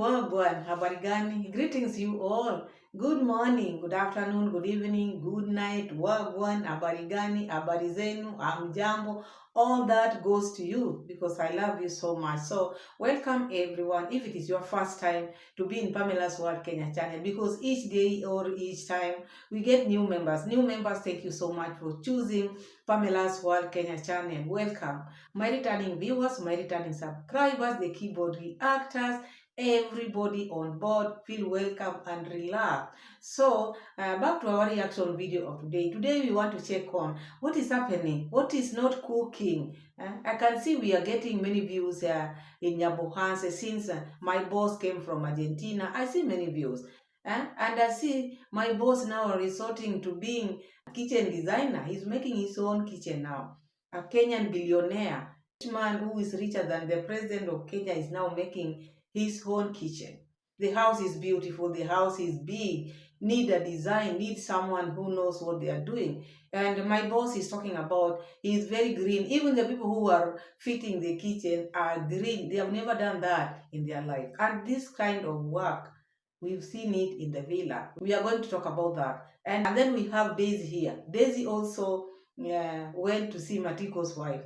Wagwan, habari gani? Greetings you all. Good morning, good afternoon, good evening, good night, Wagwan, habari gani, habari zenu, amjambo. All that goes to you because I love you so much. So welcome everyone. If it is your first time to be in Pamela's World Kenya channel, because each day or each time we get new members. New members, thank you so much for choosing Pamela's World Kenya channel. Welcome. My returning viewers, my returning subscribers, the keyboard reactors, everybody on board, feel welcome and relax. So back to our reaction video of today. Today we want to check on what is happening, what is not cooking. I can see we are getting many views in Nyabohanse since my boss came from Argentina. I see many views. And I see my boss now resorting to being a kitchen designer. He's making his own kitchen now. A Kenyan billionaire, man who is richer than the president of Kenya, is now making his own kitchen. The house is beautiful, the house is big, need a design, need someone who knows what they are doing. And my boss is talking about, he is very green. Even the people who are fitting the kitchen are green. They have never done that in their life. And this kind of work, we've seen it in the villa. We are going to talk about that. And then we have Daisy here. Daisy also went to see Matiko's wife.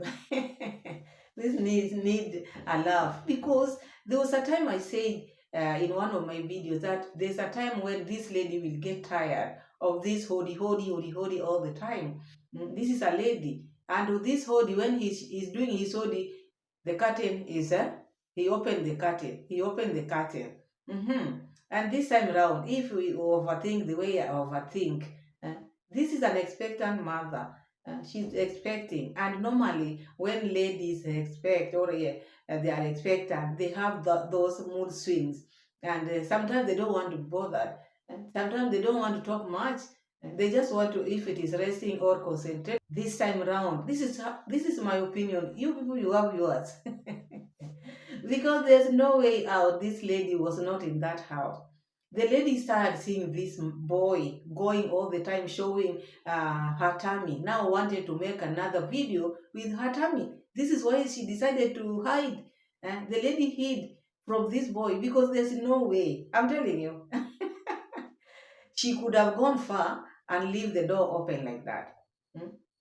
This need a laugh because there was a time I said in one of my videos that there's a time when this lady will get tired of this hodi all the time. This is a lady, and with this hodi, when he's doing his hodi, the curtain is he opened the curtain. He opened the curtain. And this time around, if we overthink the way I overthink, this is an expectant mother. She's expecting, and normally when ladies expect or they are expectant, they have those mood swings, and sometimes they don't want to bother, and sometimes they don't want to talk much. They just want to, if it is resting or concentrate. This time around, this is my opinion. You people, you have yours. Because there's no way out. This lady was not in that house. The lady started seeing this boy going all the time, showing her tummy. Now wanted to make another video with her tummy. This is why she decided to hide. The lady hid from this boy because there's no way. I'm telling you. She could have gone far and leave the door open like that.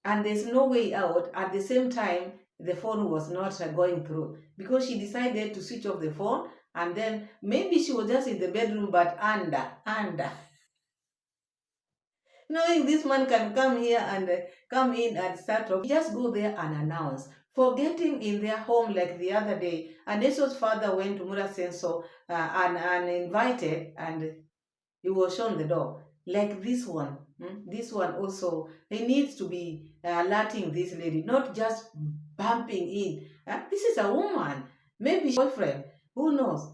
And there's no way out. At the same time, the phone was not going through because she decided to switch off the phone, and then maybe she was just in the bedroom but under. Knowing this man can come here and come in and start talking, just go there and announce. Forgetting in their home like the other day, Aneso's father went to Mura Senso and invited, and he was shown the door. Like this one. This one also, he needs to be alerting this lady, not just bumping in. This is a woman, maybe boyfriend, who knows?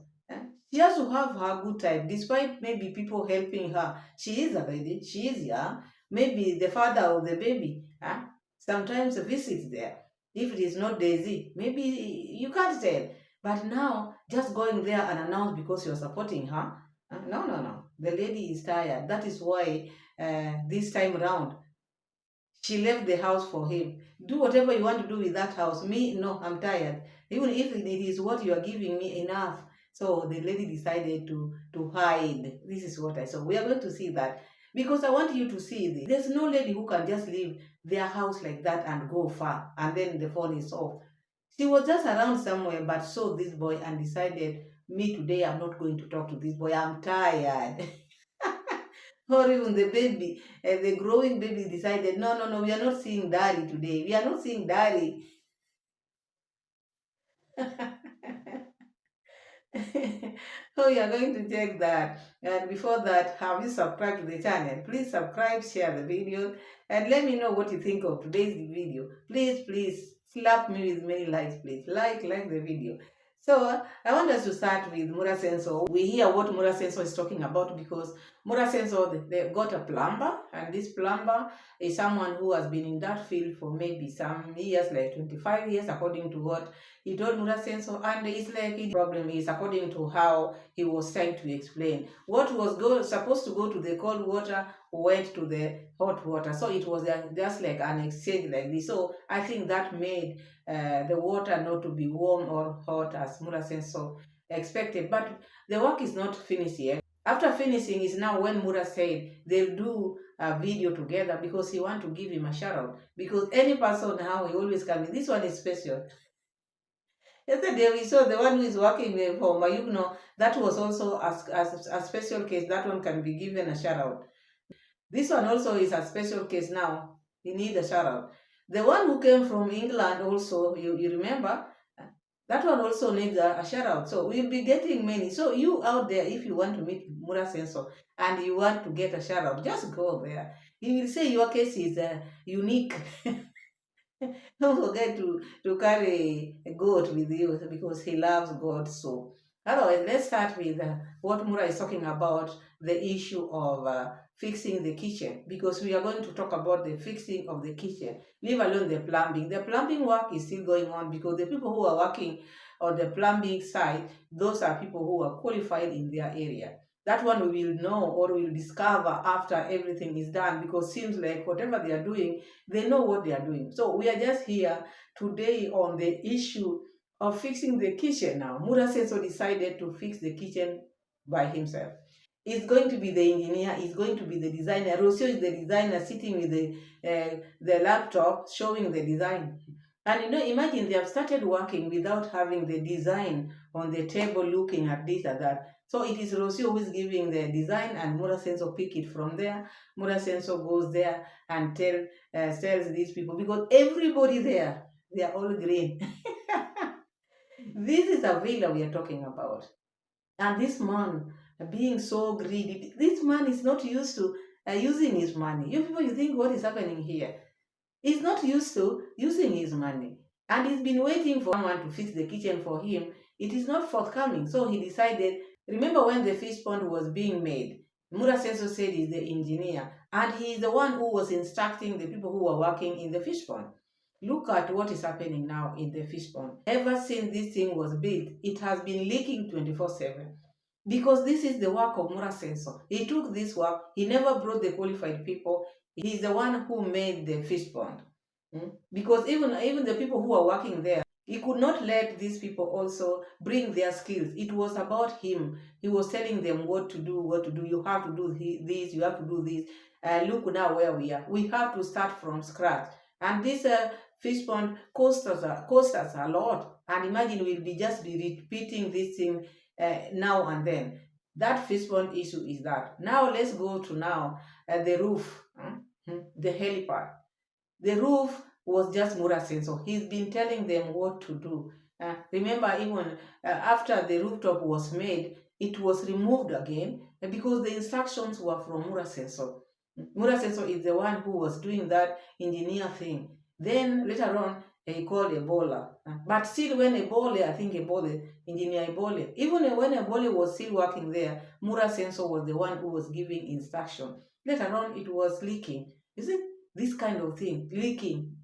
She has to have her good time, despite maybe people helping her. She is a lady, she is young. Maybe the father of the baby sometimes visits there. If it is not Daisy, maybe you can't tell. But now, just going there and announce because you're supporting her, no. The lady is tired. That is why this time around, she left the house for him. Do whatever you want to do with that house. Me, no, I'm tired. Even if it is what you are giving me enough. So the lady decided to hide. This is what I saw. We are going to see that. Because I want you to see this. There's no lady who can just leave their house like that and go far. And then the phone is off. She was just around somewhere but saw this boy and decided, me today, I'm not going to talk to this boy. I'm tired. Or even the baby, the growing baby decided, no, we are not seeing daddy today. We are not seeing daddy. So you are going to check that. And before that, have you subscribed to the channel? Please subscribe, share the video, and let me know what you think of today's video. Please slap me with many likes, please. Like the video. So I want us to start with Mura Senso. We hear what Mura Senso is talking about because Mura Senso, they got a plumber, and this plumber is someone who has been in that field for maybe some years, like 25 years, according to what he told Mura Senso, and it's like the problem is according to how he was trying to explain. What was supposed to go to the cold water went to the hot water. So it was just like an exchange like this. So I think that made the water not to be warm or hot as Mura Senso expected. But the work is not finished yet. After finishing is now when Mura said they'll do a video together because he want to give him a shout out. Because any person how he always come in. This one is special. Yesterday we saw the one who is working for Mayugno. That was also a special case. That one can be given a shout out. This one also is a special case now. He need a shout out. The one who came from England also, you remember? That one also needs a shout out. So we'll be getting many. So you out there, if you want to meet Mura Senso and you want to get a shout out, just go there. He will say your case is unique. Don't forget to carry a goat with you because he loves God so. Otherwise, let's start with what Mura is talking about, the issue of fixing the kitchen, because we are going to talk about the fixing of the kitchen, leave alone the plumbing. The plumbing work is still going on because the people who are working on the plumbing side, those are people who are qualified in their area. That one we will know or we will discover after everything is done, because seems like whatever they are doing, they know what they are doing. So we are just here today on the issue of fixing the kitchen now. Mura Senso decided to fix the kitchen by himself. He's going to be the engineer, he's going to be the designer. Rocio is the designer sitting with the laptop showing the design. And imagine they have started working without having the design on the table looking at this or that. So it is Rocio who is giving the design and Mura Senso pick it from there. Mura Senso goes there and tells these people, because everybody there, they are all green. This is a villa we are talking about. And this man being so greedy, this man is not used to using his money. You people, you think what is happening here? He's not used to using his money. And he's been waiting for someone to fix the kitchen for him. It is not forthcoming. So he decided, remember when the fish pond was being made, Mura Senso said he's the engineer. And he is the one who was instructing the people who were working in the fish pond. Look at what is happening now in the fish pond. Ever since this thing was built, it has been leaking 24/7. Because this is the work of Mura Senso. He took this work, he never brought the qualified people. He's the one who made the fish pond. Because even the people who are working there, he could not let these people also bring their skills. It was about him. He was telling them what to do. You have to do this, you have to do this. Look now where we are. We have to start from scratch. And this fish pond cost us a lot. And imagine we'll be just repeating this thing now and then. That fish pond issue is that. Now let's go to the roof, the helipad. The roof was just Mura Senso. He's been telling them what to do. Remember, even after the rooftop was made, it was removed again because the instructions were from Mura Senso. Mura Senso is the one who was doing that engineer thing. Then later on, he called Ebola. But still, when Ebola, I think Ebola, engineer Ebola, even when Ebola was still working there, Mura Senso was the one who was giving instruction. Later on, it was leaking. You see, this kind of thing, leaking.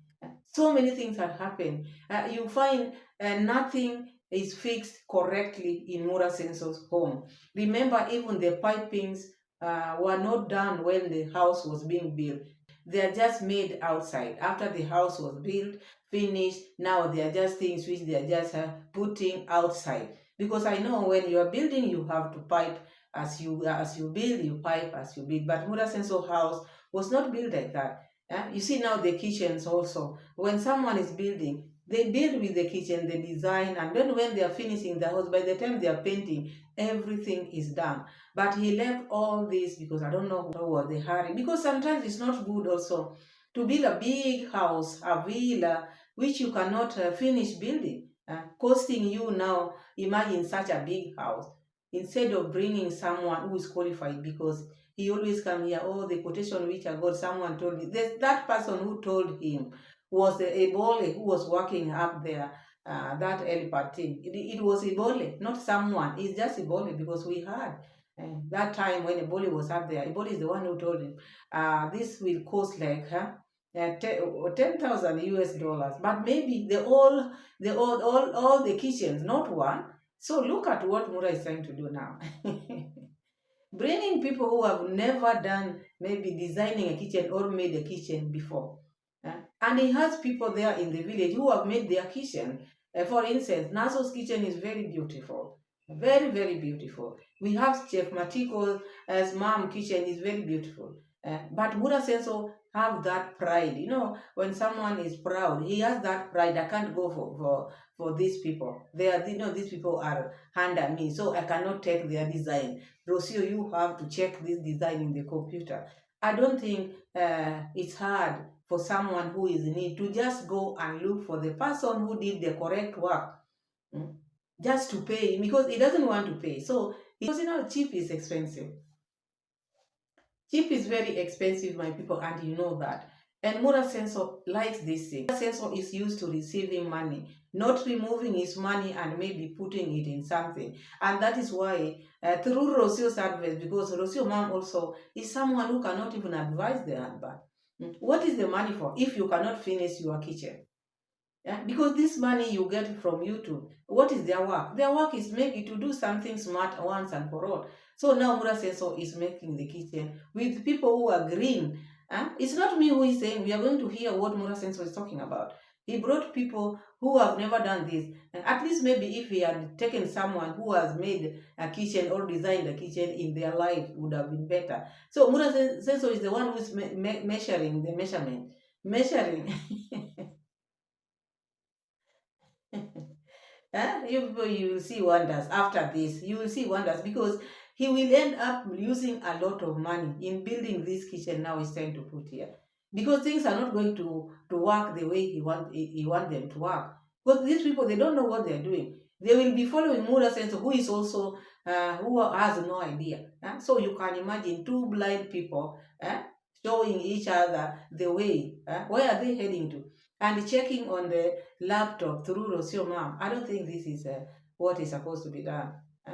So many things have happened. You find nothing is fixed correctly in Mura Senso's home. Remember, even the pipings were not done when the house was being built. They are just made outside. After the house was built, finished, now they are just things which they are just putting outside. Because I know when you are building, you have to pipe as you build, you pipe as you build. But Mura Senso house was not built like that. You see now the kitchens also. When someone is building, they build with the kitchen, the design, and then when they are finishing the house, by the time they are painting, everything is done. But he left all this because I don't know what was the hurry. Because sometimes it's not good also to build a big house, a villa, which you cannot finish building. Costing you now, imagine such a big house. Instead of bringing someone who is qualified, because he always come here, oh, the quotation which I got, someone told me. That person who told him was the Ebola who was working up there, that helipad thing. It was Ebola, not someone. It's just Ebola because we had that time when Ebola was up there. Ebola is the one who told him, this will cost like 10,000 US dollars, but maybe all the kitchens, not one. So look at what Mura is trying to do now. Bringing people who have never done maybe designing a kitchen or made a kitchen before. And he has people there in the village who have made their kitchen. For instance, Naso's kitchen is very beautiful. Very, very beautiful. We have Chef Matiko as mom kitchen is very beautiful. But Buddha also have that pride. You know, when someone is proud, he has that pride. I can't go for these people. They are, you know, these people are under me, so I cannot take their design. Rocio, you have to check this design in the computer. I don't think it's hard for someone who is in need to just go and look for the person who did the correct work. Mm. Just to pay because he doesn't want to pay. So because you know cheap is expensive. Cheap is very expensive, my people, and you know that. And Mura Sensor likes this thing. Mura Sensor is used to receiving money, not removing his money and maybe putting it in something. And that is why through Rosio's advice, because Rosio mom also is someone who cannot even advise the husband. What is the money for if you cannot finish your kitchen? Yeah, because this money you get from YouTube, what is their work? Their work is maybe to do something smart once and for all. So now Mura Senso is making the kitchen with people who are green. It's not me who is saying, we are going to hear what Mura Senso is talking about. He brought people who have never done this. And at least maybe if he had taken someone who has made a kitchen or designed a kitchen in their life, would have been better. So Mura Senso is the one who is measuring the measurement. Measuring. You will see wonders after this. You will see wonders because he will end up using a lot of money in building this kitchen now he's trying to put here. Because things are not going to work the way he want them to work. Because these people, they don't know what they're doing. They will be following Mura Senso, who is also, who has no idea. So you can imagine two blind people showing each other the way. Where are they heading to? And checking on the laptop through Rocio mom. I don't think this is what is supposed to be done.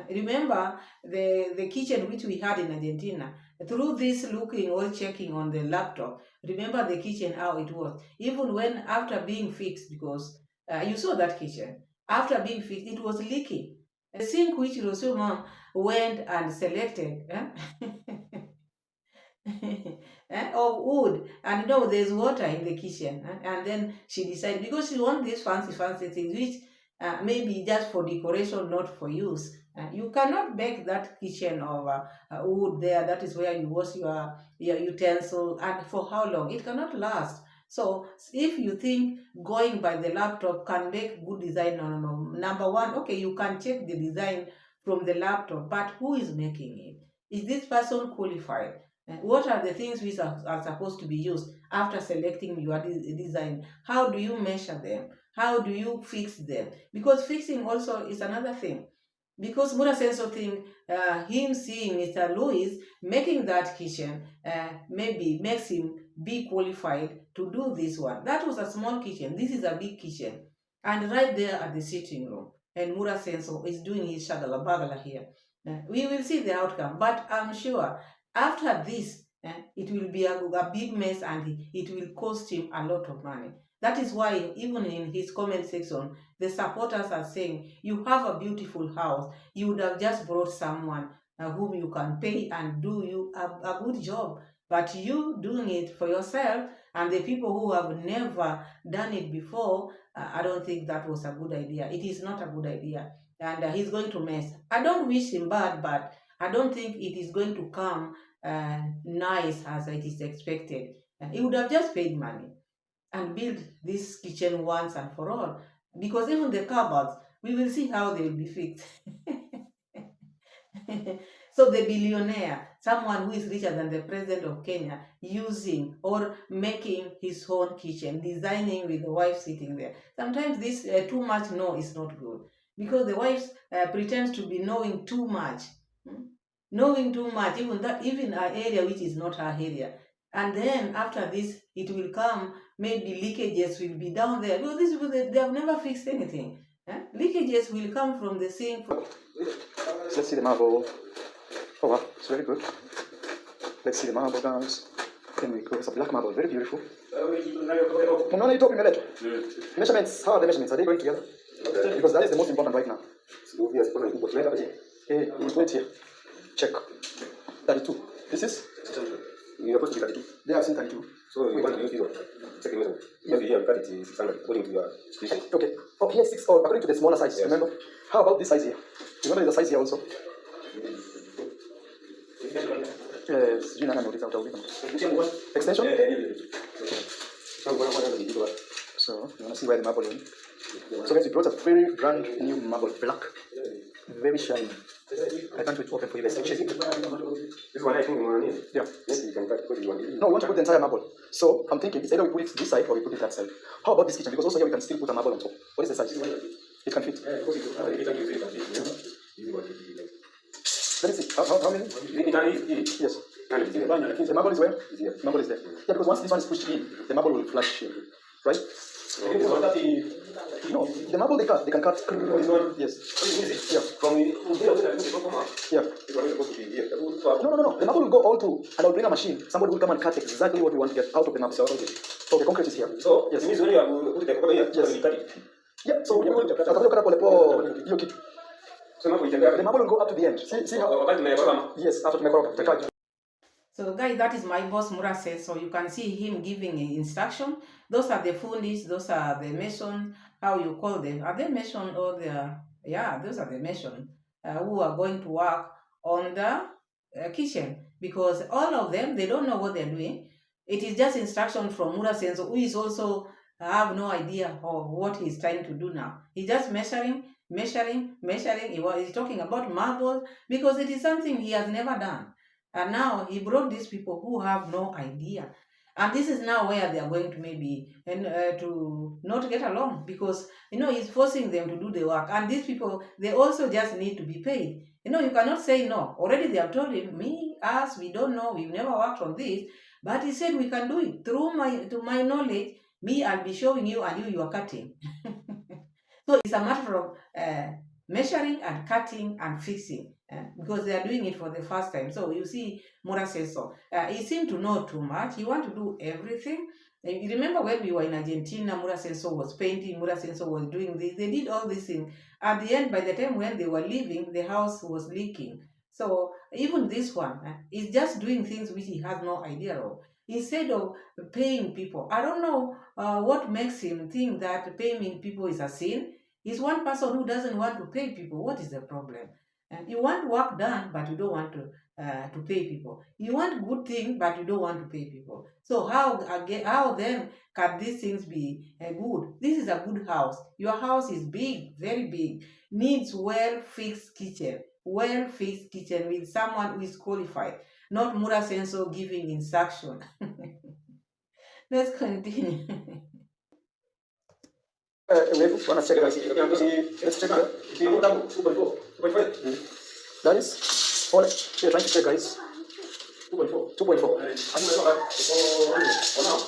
Remember the kitchen which we had in Argentina. Through this looking or checking on the laptop, remember the kitchen how it was. Even when after being fixed, because you saw that kitchen, after being fixed, it was leaking. The sink which Rocio mom went and selected. Of wood, and you know there's water in the kitchen, and then she decided because she wants these fancy things which maybe just for decoration, not for use. You cannot bake that kitchen of wood there. That is where you wash your utensil, and for how long it cannot last. So if you think going by the laptop can make good design, no, no, no. Number one, okay, you can check the design from the laptop, but who is making it? Is this person qualified? What are the things which are supposed to be used after selecting your design? How do you measure them? How do you fix them? Because fixing also is another thing. Because Mura Senso think him seeing Mr. Louis making that kitchen maybe makes him be qualified to do this one. That was a small kitchen. This is a big kitchen. And right there at the sitting room. And Mura Senso is doing his shagala bagala here. We will see the outcome. But I'm sure after this, it will be a big mess and it will cost him a lot of money. That is why, even in his comment section, the supporters are saying, you have a beautiful house. You would have just brought someone whom you can pay and do you a good job. But you doing it for yourself and the people who have never done it before, I don't think that was a good idea. It is not a good idea. And he's going to mess. I don't wish him bad, but I don't think it is going to come nice as it is expected. He would have just paid money and build this kitchen once and for all. Because even the cupboards, we will see how they will be fixed. So the billionaire, someone who is richer than the president of Kenya, using or making his own kitchen, designing with the wife sitting there. Sometimes this too much no is not good because the wife pretends to be knowing too much. Hmm? Knowing too much, even an area which is not her area. And then after this, it will come, maybe leakages will be down there. Because these people, they have never fixed anything. Leakages will come from the sink. Let's see the marble. Oh wow, it's very good. Let's see the marble, guys. Then we go. It's a black marble, very beautiful. No, you told me later. Measurements, how are the measurements? Are they going together? Okay. Because that is the most important right now. Okay, wait here. Check. 32. This is? You're supposed to be 32. They are saying 32. So you want to use this one? Check the measurement. Maybe here we got it 600 according to your species. Okay. Oh, here 6. Oh, according to the smaller size. Yes. Remember? How about this size here? Remember there's a size here also. Sijui nani ameuliza utauliza. Extension? So you want to see where the marble is. So guys, we brought a very brand new marble, black, very shiny. I can't wait to open for you guys to check it. This one I think Yeah. yes, you can cut because you want it. No, we want to put the entire marble. So I'm thinking it's either we put it this side or we put it that side. How about this kitchen? Because also here we can still put a marble on top. What is the size? It can fit. Let me see. How many? Yes. The marble is where? The marble is there. Yeah, because once this one is pushed in, the marble will flash in. Right? No, the marble they can cut. Yes. Yeah. Yeah. No. The marble will go all through, and I'll bring a machine. Somebody will come and cut exactly what we want to get out of the marble. So the concrete is here. So yes. It means when you have put the cover here, yes. You cut it. Yeah. So we will. The marble will go up to the end. See how? Yes, after the So guys, that is my boss Mura says. So you can see him giving instruction. Those are the fundis, those are the mason, how you call them. Are they mason or the, yeah, those are the mason who are going to work on the kitchen. Because all of them, they don't know what they're doing. It is just instruction from Mura Senso, who is also have no idea of what he's trying to do now. He's just measuring. He's talking about marble because it is something he has never done. And now he brought these people who have no idea. And this is now where they are going to maybe to not get along because, he's forcing them to do the work. And these people, they also just need to be paid. You cannot say no. Already they have told him, us, we don't know, we've never worked on this. But he said we can do it. To my knowledge, I'll be showing you and you are cutting. So it's a matter of measuring and cutting and fixing because they are doing it for the first time. So you see, Mura says so. He seemed to know too much. He want to do everything. You remember when we were in Argentina, Mura Senso was painting, Mura Senso was doing this. They did all these things. At the end, by the time when they were leaving, the house was leaking. So even this one is just doing things which he has no idea of. Instead of paying people, I don't know what makes him think that paying people is a sin. He's one person who doesn't want to pay people. What is the problem? You want work done, but you don't want to pay people. You want good things, but you don't want to pay people. So how then can these things be good? This is a good house. Your house is big, very big. Needs well-fixed kitchen. Well-fixed kitchen with someone who is qualified. Not Mura Senso giving instruction. Let's continue. Let's check that. That is what we're trying to check, guys. 2.4.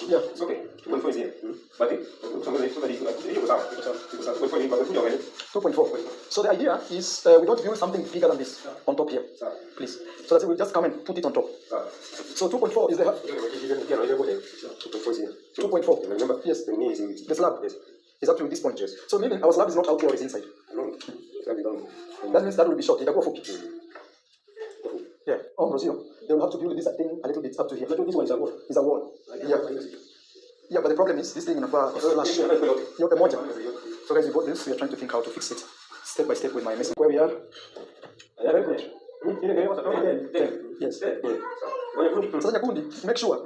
Yeah. It's okay. 2.4 is here. But it, 2.4. So the idea is we don't build something bigger than this on top here, please. So that we just come and put it on top. So 2.4 is the 2.4. Remember? Yes. The slab is up to this point. Yes. So meaning our slab is not out here, it's inside. That means that will be short. Yeah. Oh, Brazil. They will have to build this thing a little bit up to here. This one is a wall. It's a wall. Yeah. Yeah, but the problem is this thing in flash. So guys, we bought this. We are trying to think how to fix it step by step with my message. Where we are. Very good. Yes. So make sure.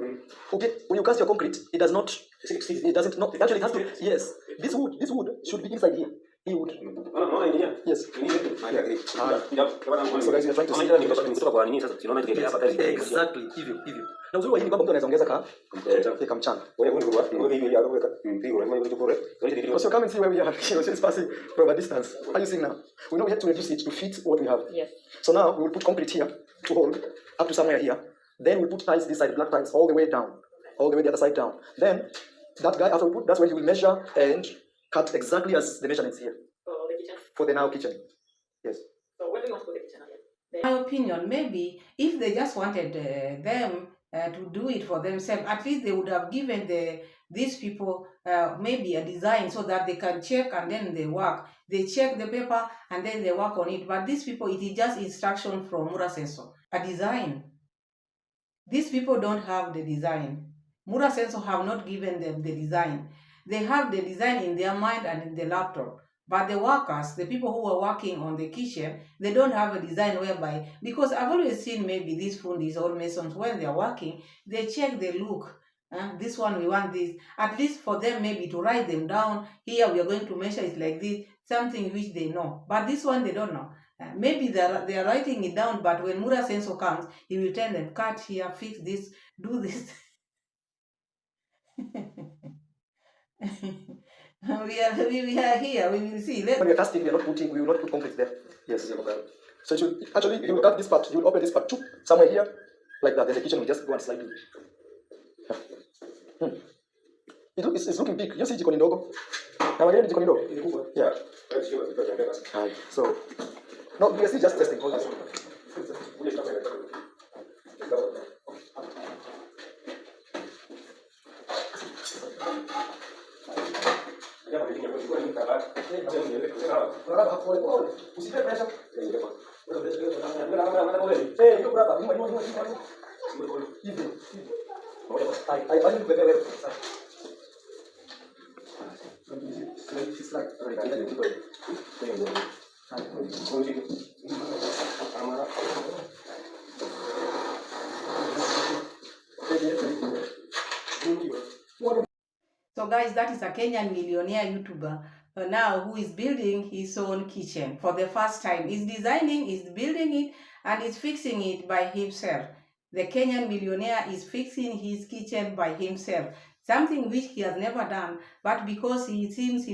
Okay, when you cast your concrete, it doesn't actually it has to. Yes. This wood should be inside here. He would. Yes. So guys, we are trying to see. Exactly. Hivyo. Na uzuri wa hili kwamba mtu anaweza ongeza kamchanga. Because you come and see where we are. It's passing from a distance. How are you seeing now? We know we have to reduce it to fit what we have. Yes. So now we will put concrete here to hold up to somewhere here. Then we'll put tiles this side, black tiles all the way down, all the way the other side down. Then that guy, after we put, that's where he will measure and cut exactly as the measurements here. For the kitchen. For the now kitchen. Yes. So where do you want to put the kitchen again? My opinion, maybe if they just wanted them to do it for themselves, at least they would have given these people maybe a design so that they can check and then they work. They check the paper and then they work on it. But these people, it is just instruction from Mura Senso, a design. These people don't have the design. Mura Senso have not given them the design. They have the design in their mind and in the laptop, But the workers, the people who are working on the kitchen, they don't have a design whereby, because I've always seen maybe these fundis or masons, when they're working, they check the look. This one, we want this. At least for them, maybe to write them down. Here, we are going to measure it like this, something which they know. But this one, they don't know. Maybe they are writing it down, but when Mura Senso comes, he will tell them, cut here, fix this, do this. we are here, we will see. When we are casting, we will not put concrete there. Yes. So you will cut this part, you will open this part too, somewhere here, like that. Then the kitchen will just go and slide in. It's looking big. You see jikoni ndogo? Na wewe jikoni ndogo? Yeah. So, no, we are still just testing. Hold on. So guys, that is a Kenyan millionaire YouTuber now who is building his own kitchen for the first time. He's designing, he's building it, and he's fixing it by himself. The Kenyan millionaire is fixing his kitchen by himself. Something which he has never done, but because he seems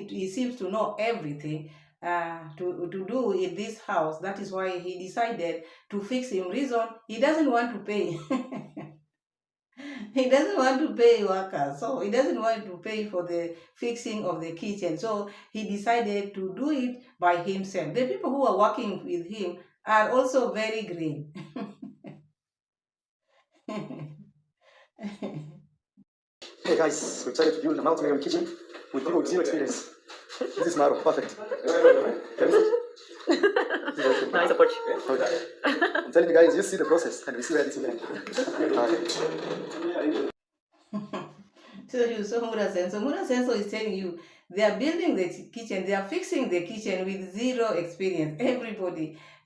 to know everything to do in this house, that is why he decided to fix him. Reason, he doesn't want to pay. He doesn't want to pay workers, so he doesn't want to pay for the fixing of the kitchen. So he decided to do it by himself. The people who are working with him are also very green. Hey guys, we decided to build a multi-million kitchen with people with zero experience. This is Maro, perfect. Nice approach. Okay. I'm telling you guys, you see the process and we see where this is going. So Mura Senso is telling you they are building the kitchen, they are fixing the kitchen with zero experience.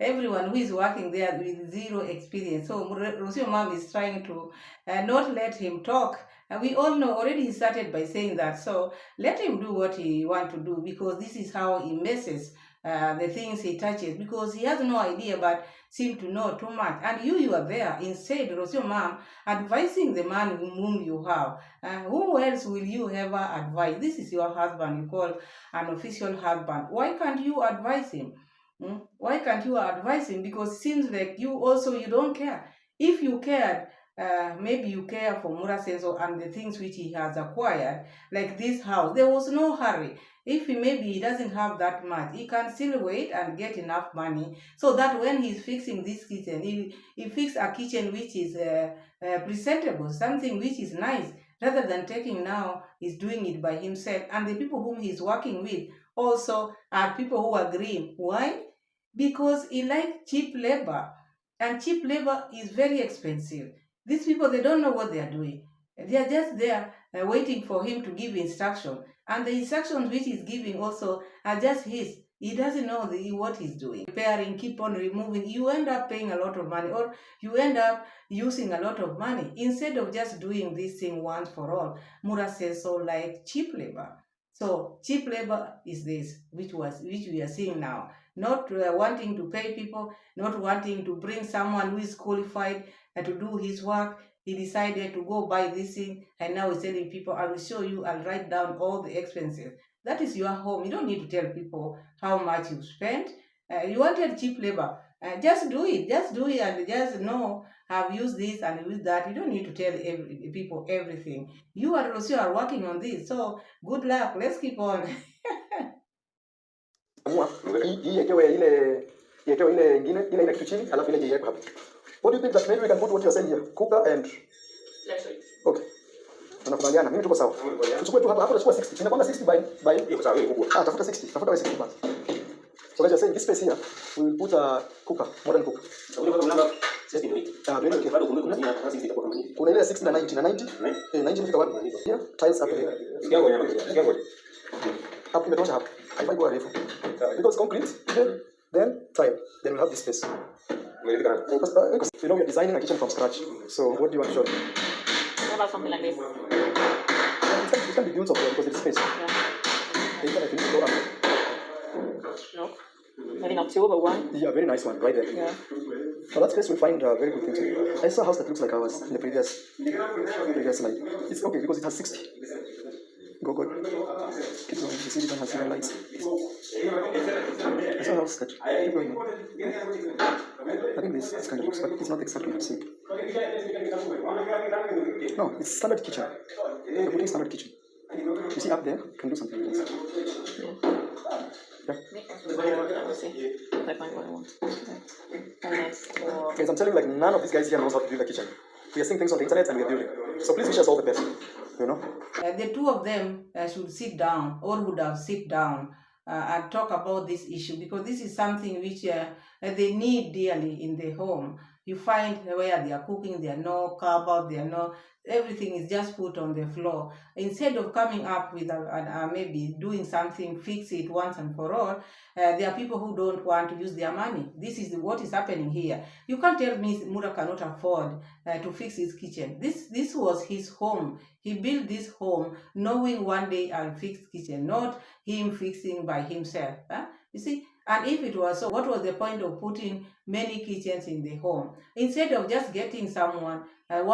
Everyone who is working there with zero experience. So Rosio Mom is trying to not let him talk. We all know already he started by saying that. So let him do what he wants to do, because this is how he messes the things he touches, because he has no idea but seem to know too much. And you are there instead, Rosio Mom, advising the man whom you have. Who else will you ever advise? This is your husband, you call an official husband. Why can't you advise him? Why can't you advise him? Because it seems like you don't care. If you cared, maybe you care for Mura Senso and the things which he has acquired, like this house. There was no hurry. If maybe he doesn't have that much, he can still wait and get enough money so that when he's fixing this kitchen, he fix a kitchen which is presentable, something which is nice, rather than taking now, he's doing it by himself. And the people whom he's working with also are people who are green. Why? Because he likes cheap labor, and cheap labor is very expensive. These people, they don't know what they are doing. They are just there waiting for him to give instruction. And the instructions which he's giving also are just his. He doesn't know what he's doing. Repairing, keep on removing. You end up paying a lot of money, or you end up using a lot of money instead of just doing this thing once for all. Mura says so, like cheap labor. So cheap labor is this, which we are seeing now. Not wanting to pay people, not wanting to bring someone who is qualified to do his work. He decided to go buy this thing, and now he's telling people, I will show you, I'll write down all the expenses. That is your home. You don't need to tell people how much you spent. You wanted cheap labor. Just do it, and just know, I've used this and used that. You don't need to tell people everything. You and Rocio are working on this, so good luck. Let's keep on. Hii yekewe ile ingine ile kitu chini, alafu ile jiweke hapa. What do you think that maybe we can put what you are saying here? Cooker and okay. Tunakubaliana. Mimi tuko sawa. Tuchukue tu hapa tunachukua 60. Inakwenda 60 by Iko sawa, hiyo kubwa. tafuta 60. Tafuta 60 basi. So let's say this space here we will put a cooker, modern cooker. Sababu kwa mlango sisi ni wiki. Okay. Bado kuna nafasi itakuwa kama hivi. Kuna ile 60 na 90 na 90. 90 mfika wapi? Here, tiles up here. Sikiango nyama. Hapo imetosha hapo. If I go ahead, because concrete, then tile, then we'll have this space. Because, you know, we're designing a kitchen from scratch. So what do you want to show? What about something like this? It can be built up there because it's space. Yeah. You can, I think, go up. No. Maybe not two, but one. Yeah, very nice one, right there. Yeah. For that space, we'll find very good things. I saw a house that looks like ours in the previous slide. It's okay because it has 60. Go. Keep going. You see it has 0 lights. I saw a house that. Keep going. I think this kind of looks, but it's not exactly the same. No, it's standard kitchen. They're putting standard kitchen. You see up there, you can do something like this. Yeah. Let me see if I find what I want. Guys, I'm telling you, like, none of these guys here knows how to build a kitchen. We are seeing things on the internet and we are building. So please wish us all the best. You know? The two of them should sit down, or would have sit down and talk about this issue, because this is something which they need dearly in the home. You find where they are cooking, there are no cupboard, there are no, everything is just put on the floor. Instead of coming up with maybe doing something, fix it once and for all, there are people who don't want to use their money. This is what is happening here. You can't tell me Mura cannot afford to fix his kitchen. This was his home. He built this home knowing one day I'll fix kitchen, not him fixing by himself. You see? And if it was so, what was the point of putting many kitchens in the home? Instead of just getting someone, a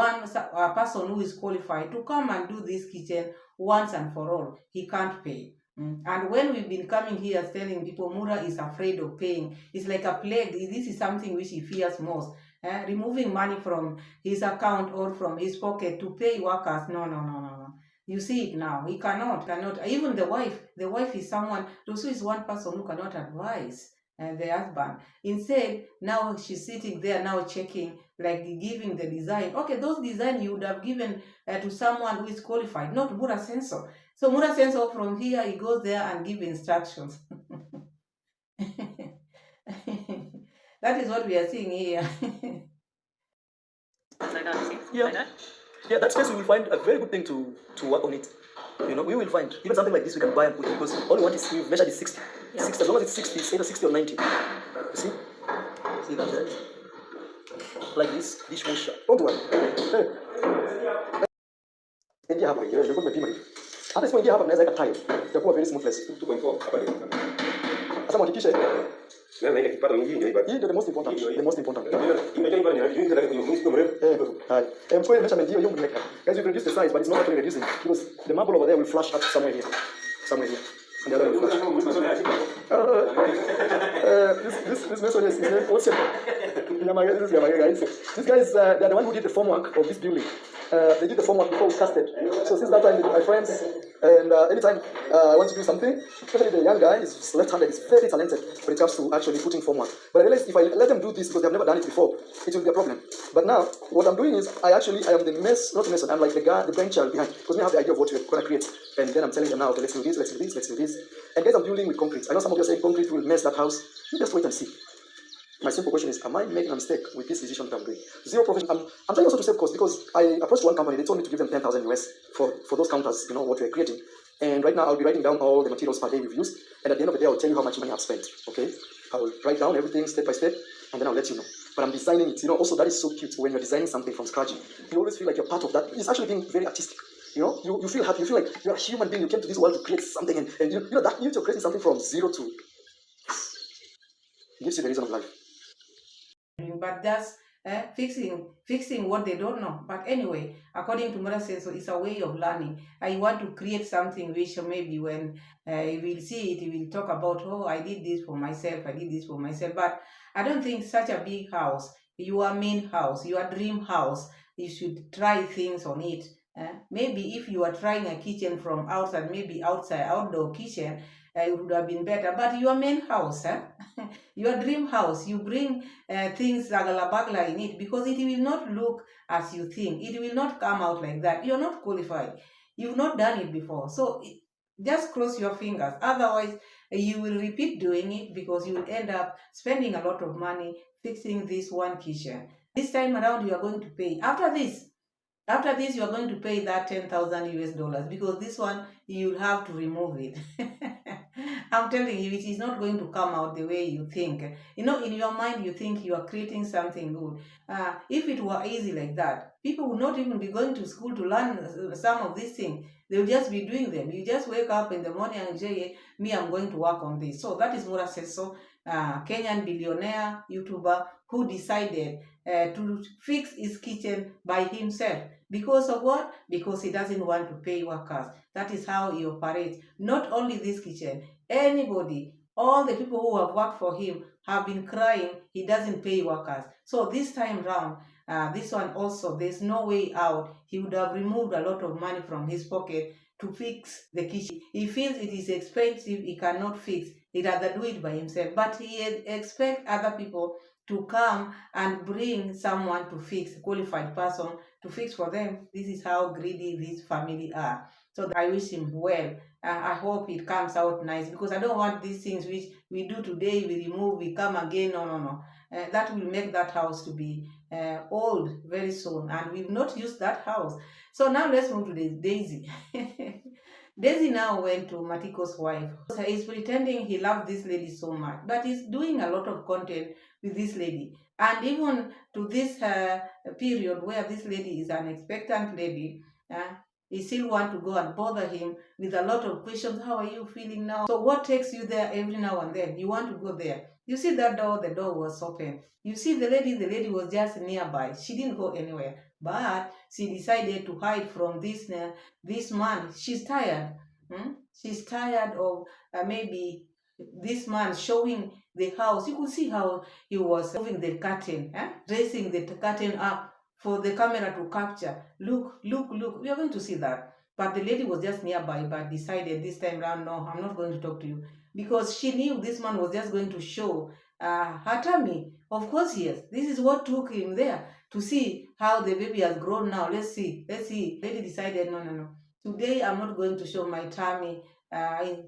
person who is qualified to come and do this kitchen once and for all, he can't pay. And when we've been coming here telling people Mura is afraid of paying, it's like a plague. This is something which he fears most. Removing money from his account or from his pocket to pay workers. No. You see it now. He cannot. Even the wife is someone, also is one person who cannot advise the husband. Instead, now she's sitting there now checking, like giving the design. Okay, those design you would have given to someone who is qualified, not Mura Sensor. So Mura Sensor from here, he goes there and give instructions. That is what we are seeing here. Like that, see? Yeah. Like that? Yeah, that space we will find a very good thing to work on it. You know, we will find even something like this we can buy and put because all we want is we've measured is 60. Yeah. 60, as long as it's 60, it's either 60 or 90. You see? See that there? Like this dishwasher. Don't worry. Hey. India hapa hiyo ndio tumepima hivi. Hata sio India hapa naweza weka tile. Itakuwa very smoothless. 2.4 hapa ndio. Sasa mhakikishe na ile kipato nyingi ndio hii ndio the most important. The most important. Imejaa ibara ni hiyo ndio kwenye mwisho mrefu. Hi. Mkoe measurement hiyo mleka. Guys, you can reduce the size but it's not actually reducing because the marble over there will flash up somewhere here. Somewhere here. And the other will flash. This mason is his name. What's your name? This is Iammarwa, guys. These guys, they're the one who did the formwork of this building. They did the formwork before we casted. So since that time, they're my friends. And anytime I want to do something, especially the young guy, is left-handed, is very talented when it comes to actually putting formwork. But I realized if I let them do this because they've never done it before, it will be a problem. But now, what I'm doing is I am the mason. I'm like the guy, the brainchild behind, because we have the idea of what we're going to create. And then I'm telling them now, okay, let's do this. And guys, I'm dealing with concrete. I know some of you are saying concrete will mess that house. You just wait and see. My simple question is, am I making a mistake with this decision that I'm doing? Zero profit. I'm trying also to save costs because I approached one company. They told me to give them 10,000 US for those counters, you know, what we're creating. And right now, I'll be writing down all the materials per day we've used. And at the end of the day, I'll tell you how much money I've spent. Okay? I will write down everything step by step, and then I'll let you know. But I'm designing it. You know, also that is so cute when you're designing something from scratch. You always feel like you're part of that. It's actually being very artistic. You know, you feel happy. You feel like you're a human being. You came to this world to create something, and you know that you're creating something from zero to. It gives you the reason of life. But that's fixing what they don't know. But anyway, according to Mura Sensor, it's a way of learning. I want to create something which maybe when he will see it, he will talk about, oh, I did this for myself. But I don't think such a big house, your main house, your dream house, you should try things on it. Maybe if you are trying a kitchen from outside, maybe outdoor kitchen, it would have been better. But your main house, your dream house, you bring things bagla in it because it will not look as you think. It will not come out like that. You're not qualified. You've not done it before. So just cross your fingers. Otherwise, you will repeat doing it because you will end up spending a lot of money fixing this one kitchen. This time around, you are going to pay. After this, you are going to pay that 10,000 US dollars because this one, you'll have to remove it. I'm telling you, it is not going to come out the way you think. You know, in your mind, you think you are creating something good. If it were easy like that, people would not even be going to school to learn some of these things. They will just be doing them. You just wake up in the morning and say, me, I'm going to work on this. So that is Mura Seso, Kenyan billionaire YouTuber who decided to fix his kitchen by himself. Because of what? Because he doesn't want to pay workers. That is how he operates. Not only this kitchen, anybody, all the people who have worked for him have been crying he doesn't pay workers. So this time round, this one also, there's no way out. He would have removed a lot of money from his pocket to fix the kitchen. He feels it is expensive, he cannot fix. He'd rather do it by himself. But he expects other people to come and bring someone to fix, a qualified person to fix for them. This is how greedy this family are. So I wish him well. I hope it comes out nice, because I don't want these things which we do today, we remove, we come again. No. That will make that house to be old very soon, and we've not used that house. So now let's move to Daisy. Daisy now went to Matiko's wife. He's pretending he loves this lady so much, but he's doing a lot of content with this lady. And even to this period where this lady is an expectant lady, he still want to go and bother him with a lot of questions. How are you feeling now? So what takes you there every now and then? You want to go there. You see that door, the door was open. You see the lady was just nearby. She didn't go anywhere. But she decided to hide from this man. She's tired. She's tired of maybe this man showing the house. You could see how he was moving the curtain, raising the curtain up for the camera to capture. Look. We are going to see that. But the lady was just nearby, but decided this time around, no, I'm not going to talk to you. Because she knew this man was just going to show her tummy. Of course, yes. This is what took him there, to see how the baby has grown now. Let's see. Lady decided, no. Today I'm not going to show my tummy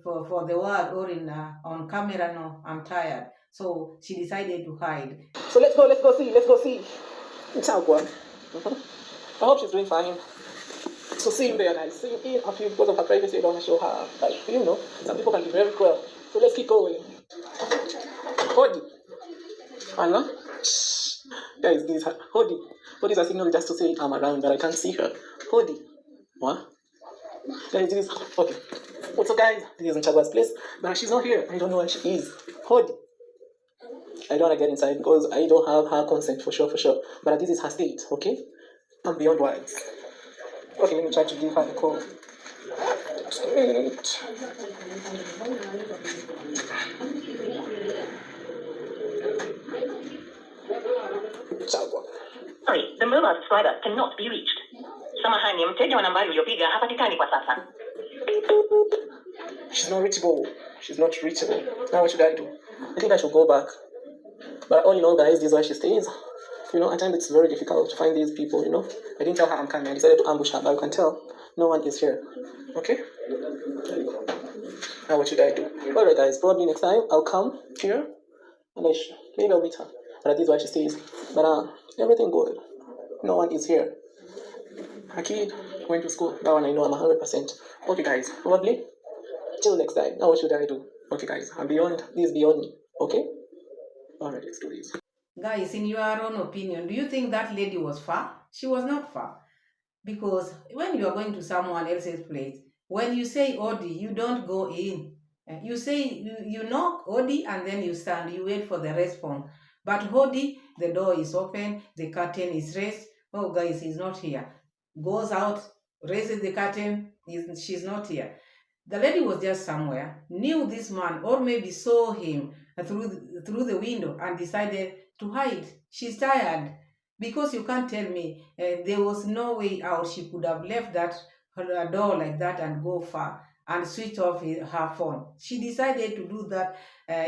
for the world or in on camera. No, I'm tired. So she decided to hide. So let's go see. It's our one. I hope she's doing fine. So see him there, guys. See him a few, because of her privacy, I don't want to show her. But some people can be very cruel. So let's keep going. Hodi. Anna? Guys, this is her. Hodi. Hodi is a signal just to say I'm around, but I can't see her. Hodi. What? Guys, this is... Okay. What's up, guys? This is Nchagwa's place. But she's not here. I don't know where she is. Hodi. I don't want to get inside because I don't have her consent for sure. But this is her state, okay? I'm beyond words. Okay, let me try to give her a call. Just a minute. Sorry, the mobile subscriber cannot be reached. Samahani, mteja wa nambari uliopiga hapatikani kwa sasa. She's not reachable. Now what should I do? I think I should go back. But all in all, guys, this is where she stays. At times it's very difficult to find these people, I didn't tell her I'm coming. I decided to ambush her, but you can tell no one is here. Okay? Now what should I do? Alright, guys, probably next time I'll come here and maybe I'll meet her. But this is where she stays. But everything good. No one is here. Her kid went to school. That one I know, I'm 100%. Okay, guys, probably till next time. Now what should I do? Okay, guys, I'm beyond. This is beyond me. Okay? Alright, let's do this. Guys, in your own opinion, do you think that lady was far? She was not far. Because when you are going to someone else's place, when you say Odi, you don't go in. You say, you knock Odi, and then you stand. You wait for the response. But Odi, the door is open, the curtain is raised. Oh, guys, he's not here. Goes out, raises the curtain, she's not here. The lady was just somewhere, knew this man, or maybe saw him through the window and decided to hide. She's tired, because you can't tell me there was no way out. She could have left that door like that and go far and switch off her phone. She decided to do that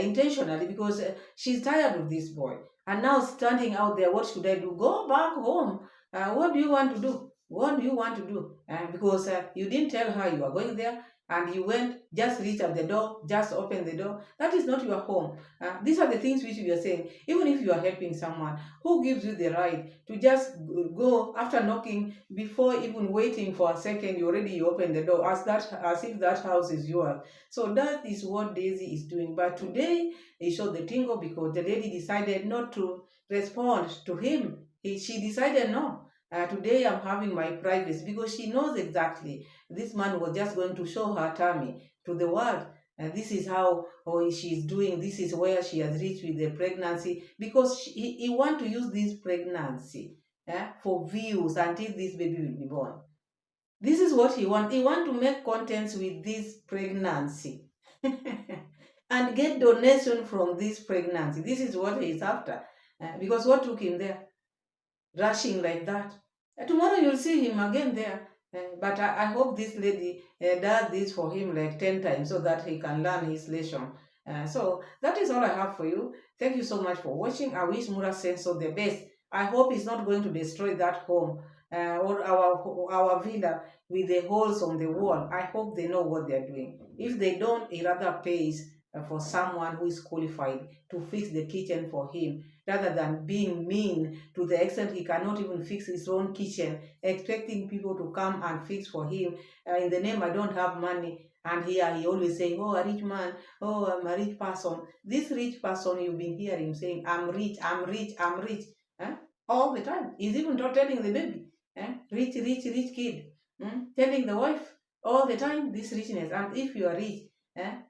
intentionally, because she's tired of this boy. And now standing out there, what should I do? Go back home. What do you want to do? Because you didn't tell her you are going there. and you went, just reach at the door, just open the door. That is not your home. These are the things which we are saying. Even if you are helping someone, who gives you the right to just go after knocking, before even waiting for a second, you open the door, as if that house is yours. So that is what Daisy is doing. But today he showed the tingle because the lady decided not to respond to him. She decided, no, today I'm having my privacy, because she knows exactly this man was just going to show her tummy to the world. And this is how she's doing, this is where she has reached with the pregnancy, because he want to use this pregnancy for views until this baby will be born. This is what he want. He want to make contents with this pregnancy and get donation from this pregnancy. This is what he is after. Because what took him there? Rushing like that. Tomorrow you'll see him again there. But I hope this lady does this for him like 10 times so that he can learn his lesson. So that is all I have for you. Thank you so much for watching. I wish Mura Senso the best. I hope he's not going to destroy that home or our villa with the holes on the wall. I hope they know what they're doing. If they don't, he rather pays for someone who is qualified to fix the kitchen for him, rather than being mean to the extent he cannot even fix his own kitchen, expecting people to come and fix for him in the name I don't have money. And here he always saying, oh, a rich man, oh, I'm a rich person. This rich person, you've been hearing him saying, I'm rich, I'm rich, I'm rich. All the time. He's even not telling the baby, rich, rich, rich kid. Telling the wife all the time this richness. And if you are rich,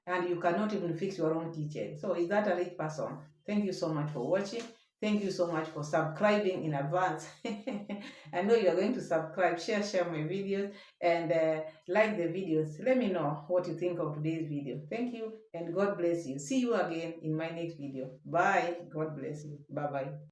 and you cannot even fix your own kitchen, so is that a rich person? Thank you so much for watching. Thank you so much for subscribing in advance. I know you are going to subscribe, share my videos, and like the videos. Let me know what you think of today's video. Thank you, and God bless you. See you again in my next video. Bye. God bless you. Bye-bye.